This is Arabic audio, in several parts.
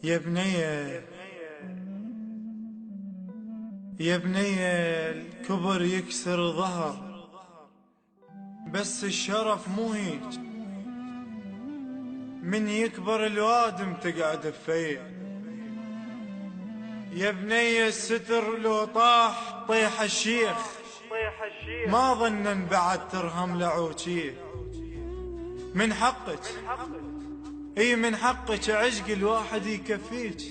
يا بنية يا بنية الكبر يكسر ظهر، بس الشرف مو هيج. من يكبر الوادم تقعد بفيه. يا بنية الستر لو طاح طيح الشيخ، ما ظنن بعد ترهم لعوجيه. من حقك من حقك عشق الواحد يكفيك.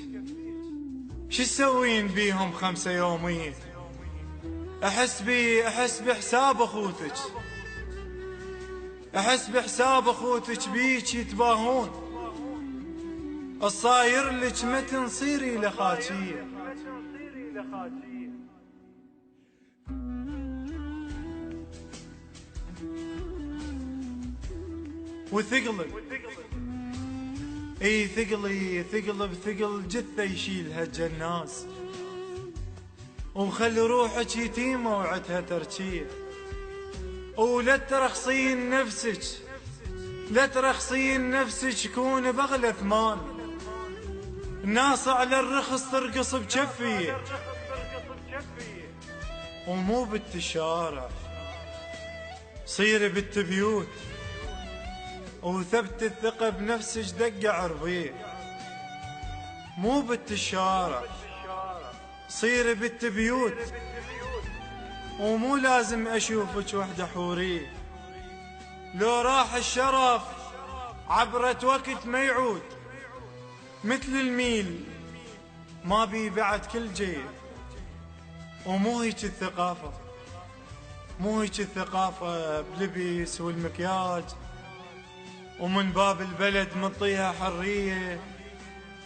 شو تسوين بيهم 5 يومين؟ احس بحساب اخوتك، احس بحساب اخوتك بيك يتباهون. الصاير لك متن صيري لخاتيه. وثقلك ثقل بثقل جثة يشيلها الجناز، وخلي روحك يتيمة وعدها تركيه. ولا ترخصين نفسك، لا ترخصين نفسك كون بغلى ثمان. الناس على الرخص ترقص بجفيه، ومو بالتشارع صيري بالتبيوت. وثبت الثقة بنفسك دق عربيه، مو بالتشارع صيري بالتبيوت. ومو لازم اشوفك وحدة حورية، لو راح الشرف عبرة وقت ما يعود. مثل الميل ما بي بعد كل جيل. ومو هيك الثقافة، مو هيك الثقافة بلبس والمكياج، ومن باب البلد منطيها حرية،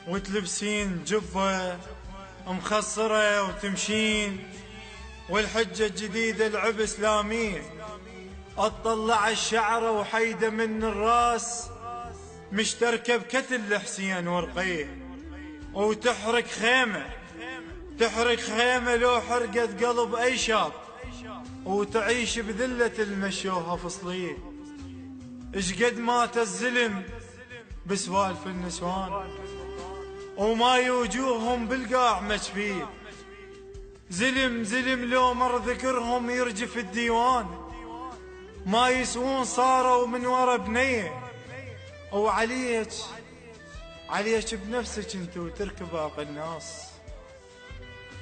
وتلبسين جبة مخصرة وتمشين. والحجة الجديدة العبس لامين، اطلع الشعر وحيدة من الراس، مشتركة بكتل الحسين ورقيه. وتحرك خيمة، تحرك خيمة لو حرقت قلب اي شاب، وتعيش بذلة المشوها فصليه. اشقد مات الزلم بسوالف النسوان، وما يوجوههم بالقاع مجفيه. زلم لو مر ذكرهم يرجف الديوان، ما يسوون صاروا من ورا بنيه. وعليك بنفسك انتو تركب باقي الناس.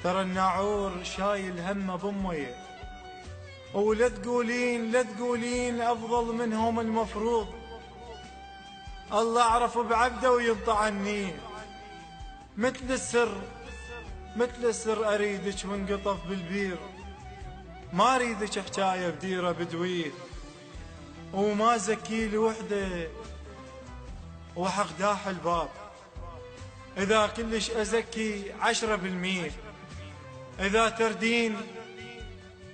ترى الناعور شايل همه بميه، ولا تقولين افضل منهم المفروض. الله اعرف بعبده وينطع عني. مثل السر اريدك وانقطف بالبير، ما اريدك حكايه بديره بدوير. وما زكي لي وحده وحق داح الباب، اذا كلش ازكي 10%. اذا تردين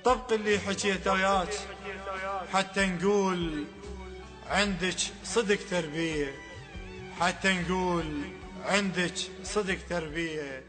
طبق اللي حكيته وياك، حتى نقول عندك صدق تربيه، حتى نقول عندك صدق تربيه.